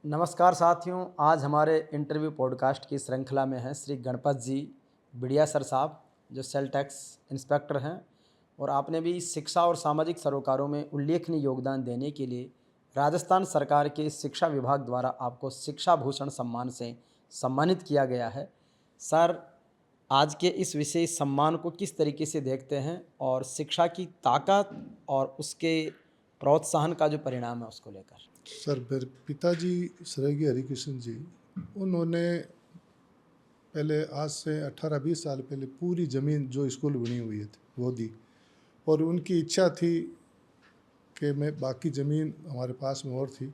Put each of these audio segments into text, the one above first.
नमस्कार साथियों, आज हमारे इंटरव्यू पॉडकास्ट की श्रृंखला में हैं श्री गणपत जी बिड़िया सर साहब, जो सेल टैक्स इंस्पेक्टर हैं और आपने भी शिक्षा और सामाजिक सरोकारों में उल्लेखनीय योगदान देने के लिए राजस्थान सरकार के शिक्षा विभाग द्वारा आपको शिक्षा भूषण सम्मान से सम्मानित किया गया है। सर, आज के इस विशेष सम्मान को किस तरीके से देखते हैं और शिक्षा की ताकत और उसके प्रोत्साहन का जो परिणाम है उसको लेकर? सर, मेरे पिताजी स्वर्गीय हरिकृष्ण जी, उन्होंने पहले आज से 18-20 साल पहले पूरी ज़मीन जो स्कूल बनी हुई थी वो दी। और उनकी इच्छा थी कि मैं बाकी ज़मीन हमारे पास में और थी,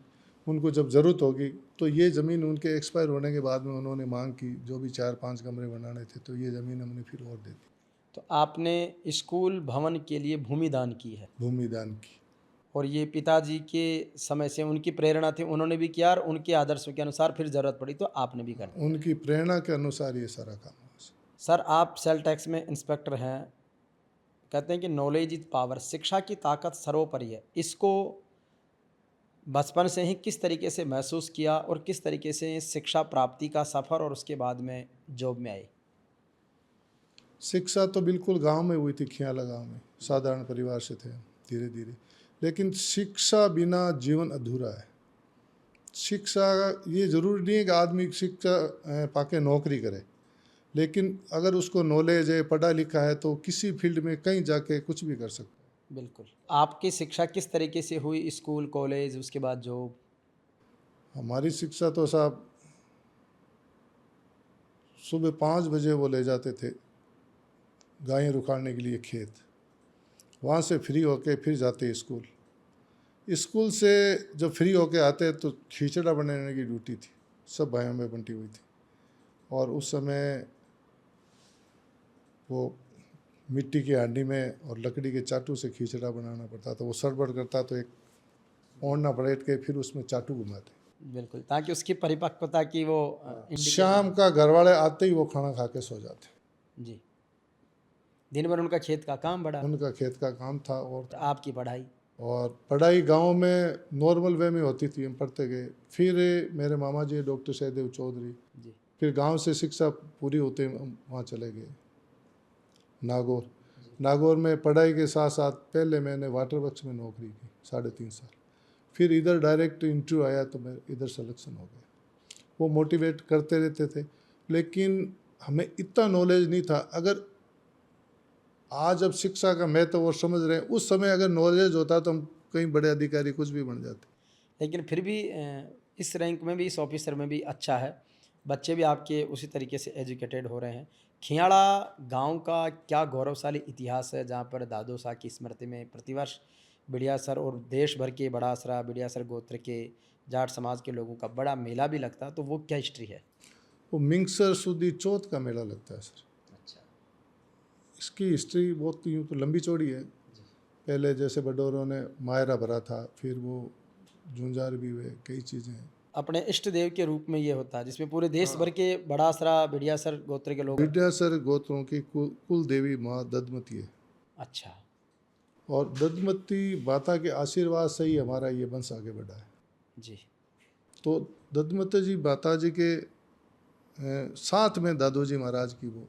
उनको जब ज़रूरत होगी तो ये ज़मीन उनके एक्सपायर होने के बाद में उन्होंने मांग की, जो भी 4-5 कमरे बनाने थे तो ये ज़मीन हमने फिर और दे दी। तो आपने स्कूल भवन के लिए भूमि दान की है भूमि दान की। और ये पिताजी के समय से उनकी प्रेरणा थी, उन्होंने भी किया और उनके आदर्शों के अनुसार फिर ज़रूरत पड़ी तो आपने भी कर दिया। उनकी प्रेरणा के अनुसार ये सारा काम हुआ। सर, आप सेल टैक्स में इंस्पेक्टर हैं, कहते हैं कि नॉलेज इज पावर, शिक्षा की ताकत सर्वोपरि है। इसको बचपन से ही किस तरीके से महसूस किया और किस तरीके से शिक्षा प्राप्ति का सफ़र और उसके बाद में जॉब में आए? शिक्षा तो बिल्कुल गांव में हुई थी, खियाला गांव में, साधारण परिवार से थे हम, धीरे धीरे। लेकिन शिक्षा बिना जीवन अधूरा है। शिक्षा, ये ज़रूरी नहीं है कि आदमी शिक्षा पाके नौकरी करे, लेकिन अगर उसको नॉलेज है, पढ़ा लिखा है, तो किसी फील्ड में कहीं जाके कुछ भी कर सकता है। बिल्कुल। आपकी शिक्षा किस तरीके से हुई, स्कूल, कॉलेज, उसके बाद जॉब? हमारी शिक्षा तो साहब सुबह 5 बजे वो ले जाते थे गायें रुखाड़ने के लिए खेत, वहाँ से फ्री होके फिर जाते स्कूल। स्कूल से जब फ्री होके आते तो खिचड़ा बनाने की ड्यूटी थी, सब भाइयों में बंटी हुई थी। और उस समय वो मिट्टी की हांडी में और लकड़ी के चाटू से खिचड़ा बनाना पड़ता था। वो सड़बड़ करता तो एक ओढ़ना पलट के फिर उसमें चाटू घुमाते। बिल्कुल, ताकि उसकी परिपक्वता की वो शाम इंडिकेशन। का घर वाले आते ही वो खाना खा के सो जाते। जी। दिन भर उनका खेत का काम बड़ा उनका खेत का काम था। और आपकी पढ़ाई। पढ़ाई गांव में नॉर्मल वे में होती थी, हम पढ़ते गए। फिर मेरे मामा जी डॉक्टर सहदेव चौधरी, जी। फिर गांव से शिक्षा पूरी होते हम वहाँ चले गए नागौर। नागौर में पढ़ाई के साथ साथ पहले मैंने वाटर वर्क्स में नौकरी की 3.5 साल। फिर इधर डायरेक्ट इंटरव्यू आया तो मैं इधर सिलेक्शन हो गया। वो मोटिवेट करते रहते थे, लेकिन हमें इतना नॉलेज नहीं था। अगर आज अब शिक्षा का महत्व वो समझ रहे हैं, उस समय अगर नॉलेज होता तो हम कहीं बड़े अधिकारी कुछ भी बन जाते। लेकिन फिर भी इस रैंक में भी, इस ऑफिसर में भी अच्छा है, बच्चे भी आपके उसी तरीके से एजुकेटेड हो रहे हैं। खियाड़ा गांव का क्या गौरवशाली इतिहास है, जहां पर दादो शाह की स्मृति में प्रतिवर्ष बिड़िया सर और देश भर के बड़ा असरा बिड़िया सर गोत्र के जाट समाज के लोगों का बड़ा मेला भी लगता है, तो वो क्या हिस्ट्री है? वो मिंगसर सुदी चौथ का मेला लगता है सर। अच्छा। इसकी हिस्ट्री बहुत यूँ तो लंबी चौड़ी है। पहले जैसे बडोरों ने मायरा भरा था, फिर वो झुंझार भी हुए, कई चीज़ें हैं। अपने इष्ट देव के रूप में ये होता है, जिसमें पूरे देश भर के बड़ा असरा बिड़िया सर गोत्र के लोग। विद्यासर गोत्रों की कुल देवी माँ दधमती है। अच्छा। और दधमती माता के आशीर्वाद से ही हमारा ये वंश आगे बढ़ा है। जी। तो दधमती जी माता जी के साथ में दादू जी महाराज की वो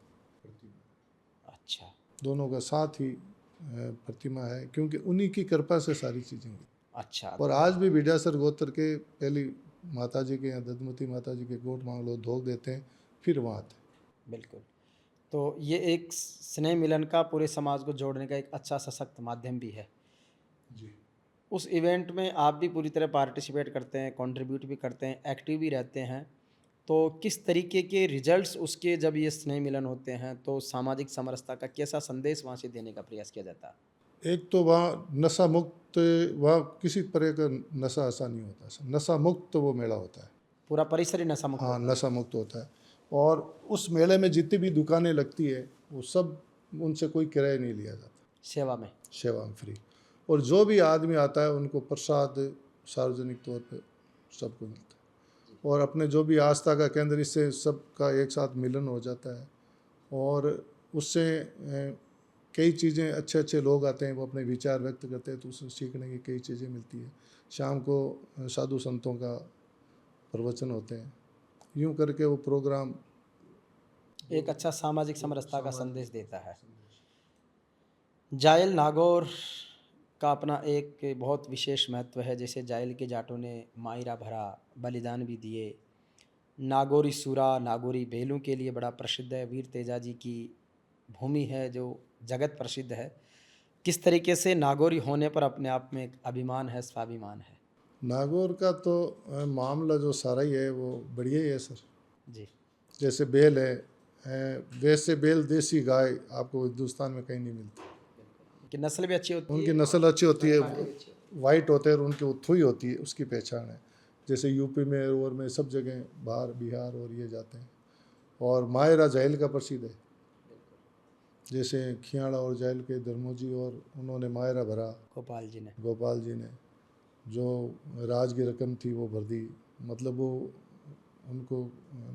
प्रतिमा, अच्छा। दोनों का साथ ही प्रतिमा है, क्योंकि उन्हीं की कृपा से सारी चीज़ें हुई। अच्छा। और आज भी विद्यासर गोत्र के पहली माता जी के यहाँ दधमती माता जी के गोट मांग लो, धोख देते हैं, फिर वहाँ आते हैं। बिल्कुल। तो ये एक स्नेह मिलन का, पूरे समाज को जोड़ने का एक अच्छा सशक्त माध्यम भी है। जी। उस इवेंट में आप भी पूरी तरह पार्टिसिपेट करते हैं, कंट्रीब्यूट भी करते हैं, एक्टिव भी रहते हैं। तो किस तरीके के रिजल्ट्स उसके, जब ये स्नेह मिलन होते हैं तो सामाजिक समरसता का कैसा संदेश वहाँ से देने का प्रयास किया जाता है? एक तो वहाँ नशा मुक्त, वहाँ किसी तरह का नशा ऐसा नहीं होता सर, नशा मुक्त वो मेला होता है। पूरा परिसर ही नशा मुक्त हाँ, होता है। नशा मुक्त होता है। और उस मेले में जितनी भी दुकानें लगती है वो सब, उनसे कोई किराया नहीं लिया जाता, सेवा में। सेवा में फ्री। और जो भी आदमी आता है उनको प्रसाद सार्वजनिक तौर पे सबको मिलता है। और अपने जो भी आस्था का केंद्र, इससे सबका एक साथ मिलन हो जाता है। और उससे कई चीज़ें, अच्छे अच्छे लोग आते हैं, वो अपने विचार व्यक्त करते हैं, तो उससे सीखने की कई चीज़ें मिलती है। शाम को साधु संतों का प्रवचन होते हैं, यूं करके वो प्रोग्राम एक अच्छा सामाजिक समरसता का संदेश देता है। जायल नागौर का अपना एक बहुत विशेष महत्व है। जैसे जायल के जाटों ने मायरा भरा, बलिदान भी दिए। नागौरी सूरा, नागौरी बेलों के लिए बड़ा प्रसिद्ध है। वीर तेजा जी की भूमि है जो जगत प्रसिद्ध है। किस तरीके से नागौरी होने पर अपने आप में एक अभिमान है, स्वाभिमान है? नागौर का तो मामला जो सारा ही है वो बढ़िया ही है सर। जी। जैसे बेल है, वैसे बेल देसी गाय आपको हिंदुस्तान में कहीं नहीं मिलती। कि नस्ल भी अच्छी होती उनकी है, नस्ल अच्छी होती है, खाने भी अच्छी होती वाइट होते हैं और उनकी उथुई होती है, उसकी पहचान है। जैसे यूपी में और में सब जगह बाहर बिहार और ये जाते हैं। और मायरा जायल का प्रसिद्ध है। जैसे खियाड़ा और जायल के धर्मोजी और उन्होंने मायरा भरा, गोपाल जी ने। गोपाल जी ने जो राज की रकम थी वो भर दी। मतलब वो उनको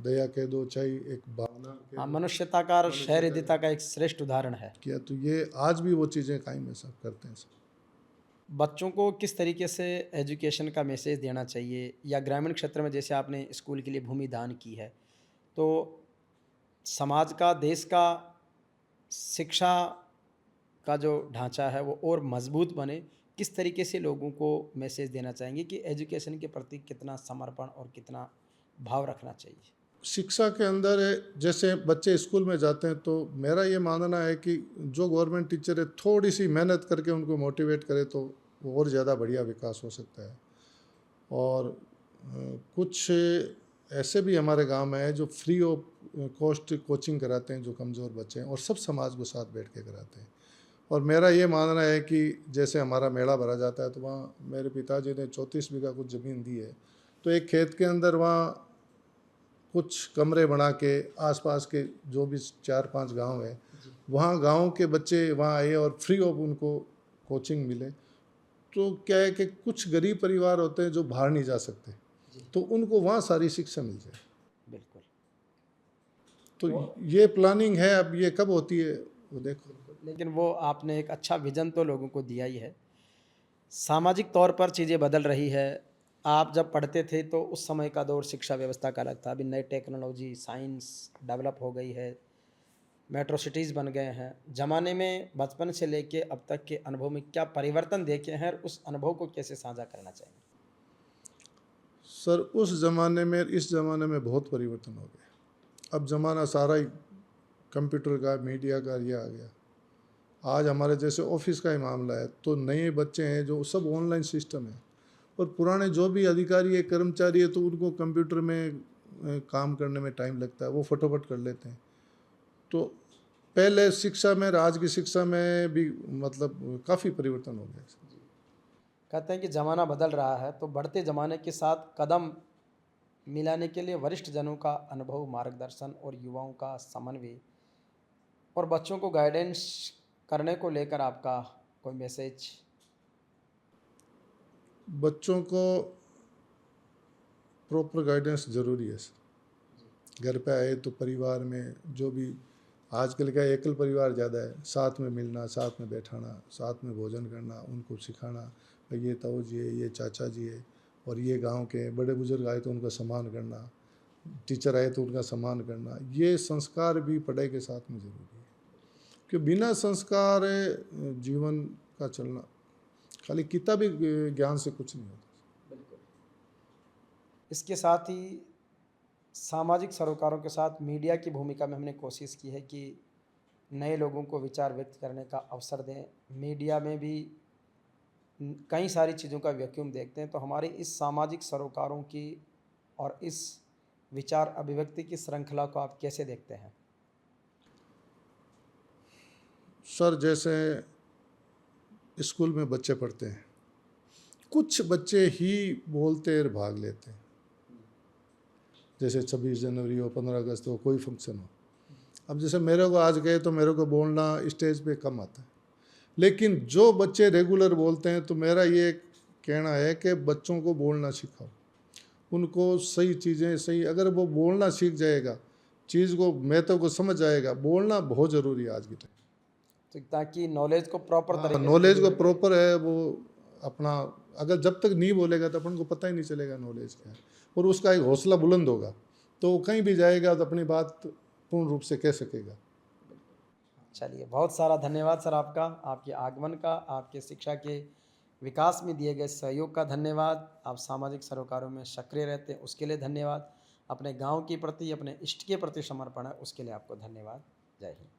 दया कह दो चाहे एक भावना कह हाँ, दो, मनुष्यता का और सहृदयता का एक श्रेष्ठ उदाहरण है। किया तो ये आज भी वो चीज़ें कायम में सब करते हैं सब। बच्चों को किस तरीके से एजुकेशन का मैसेज देना चाहिए, या ग्रामीण क्षेत्र में जैसे आपने स्कूल के लिए भूमि दान की है, तो समाज का, देश का शिक्षा का जो ढांचा है वो और मजबूत बने, किस तरीके से लोगों को मैसेज देना चाहेंगे कि एजुकेशन के प्रति कितना समर्पण और कितना भाव रखना चाहिए? शिक्षा के अंदर जैसे बच्चे स्कूल में जाते हैं तो मेरा ये मानना है कि जो गवर्नमेंट टीचर है थोड़ी सी मेहनत करके उनको मोटिवेट करे तो वो और ज़्यादा बढ़िया विकास हो सकता है। और कुछ ऐसे भी हमारे गांव में है जो फ्री ऑफ कॉस्ट कोचिंग कराते हैं जो कमज़ोर बच्चे हैं, और सब समाज को साथ बैठ के कराते हैं। और मेरा ये मानना है कि जैसे हमारा मेला भरा जाता है तो वहाँ मेरे पिताजी ने 34 बीघा कुछ ज़मीन दी है, तो एक खेत के अंदर वहाँ कुछ कमरे बना के आसपास के जो भी 4-5 गांव है वहाँ गांव के बच्चे वहाँ आए और फ्री ऑफ उनको कोचिंग मिले। तो क्या है कि कुछ गरीब परिवार होते हैं जो बाहर नहीं जा सकते, तो उनको वहाँ सारी शिक्षा मिल जाए। बिल्कुल। तो ये प्लानिंग है, अब ये कब होती है वो देखो। लेकिन वो आपने एक अच्छा विजन तो लोगों को दिया ही है। सामाजिक तौर पर चीज़ें बदल रही है। आप जब पढ़ते थे तो उस समय का दौर शिक्षा व्यवस्था का अलग था। अभी नई टेक्नोलॉजी, साइंस डेवलप हो गई है, मेट्रो सिटीज़ बन गए हैं। ज़माने में बचपन से लेके अब तक के अनुभव में क्या परिवर्तन देखे हैं और उस अनुभव को कैसे साझा करना चाहिए? सर उस ज़माने में इस ज़माने में बहुत परिवर्तन हो गया। अब ज़माना सारा ही कंप्यूटर का, मीडिया का ये आ गया। आज हमारे जैसे ऑफिस का ही मामला है तो नए बच्चे हैं जो सब ऑनलाइन सिस्टम है, और पुराने जो भी अधिकारी है, कर्मचारी है, तो उनको कंप्यूटर में काम करने में टाइम लगता है, वो फटाफट कर लेते हैं। तो पहले शिक्षा में और आज की शिक्षा में भी मतलब काफ़ी परिवर्तन हो गया। कहते हैं कि ज़माना बदल रहा है, तो बढ़ते ज़माने के साथ कदम मिलाने के लिए वरिष्ठ जनों का अनुभव, मार्गदर्शन और युवाओं का समन्वय और बच्चों को गाइडेंस करने को लेकर आपका कोई मैसेज? बच्चों को प्रॉपर गाइडेंस ज़रूरी है सर। घर पे आए तो परिवार में जो भी आजकल का एकल परिवार ज़्यादा है, साथ में मिलना, साथ में बैठाना, साथ में भोजन करना, उनको सिखाना भाई ये ताऊ जी है, ये चाचा जी है, और ये गांव के बड़े बुजुर्ग आए तो उनका सम्मान करना, टीचर आए तो उनका सम्मान करना, ये संस्कार भी पढ़ाई के साथ में ज़रूरी है। कि बिना संस्कार जीवन का चलना, खाली किताबी ज्ञान से कुछ नहीं होता। बिल्कुल। इसके साथ ही सामाजिक सरोकारों के साथ मीडिया की भूमिका में हमने कोशिश की है कि नए लोगों को विचार व्यक्त करने का अवसर दें। मीडिया में भी कई सारी चीज़ों का वैक्यूम देखते हैं, तो हमारी इस सामाजिक सरोकारों की और इस विचार अभिव्यक्ति की श्रृंखला को आप कैसे देखते हैं? सर जैसे स्कूल में बच्चे पढ़ते हैं, कुछ बच्चे ही बोलते और भाग लेते हैं। जैसे 26 जनवरी हो, 15 अगस्त हो, कोई फंक्शन हो। अब जैसे मेरे को आज गए तो मेरे को बोलना स्टेज पे कम आता है, लेकिन जो बच्चे रेगुलर बोलते हैं तो मेरा ये कहना है कि बच्चों को बोलना सिखाओ, उनको सही चीज़ें सही, अगर वो बोलना सीख जाएगा, चीज़ को महत्व को समझ जाएगा, बोलना बहुत ज़रूरी है आज के टाइम। तो ताकि नॉलेज को प्रॉपर तरीके से नॉलेज को प्रॉपर है वो अपना अगर जब तक नहीं बोलेगा तो अपन को पता ही नहीं चलेगा नॉलेज क्या है, और उसका एक हौसला बुलंद होगा तो वो कहीं भी जाएगा तो अपनी बात पूर्ण रूप से कह सकेगा। चलिए, बहुत सारा धन्यवाद सर आपका, आपके आगमन का, आपके शिक्षा के विकास में दिए गए सहयोग का धन्यवाद। आप सामाजिक सरोकारों में सक्रिय रहते हैं उसके लिए धन्यवाद। अपने गांव के प्रति, अपने इष्ट के प्रति समर्पण है उसके लिए आपको धन्यवाद। जय हिंद।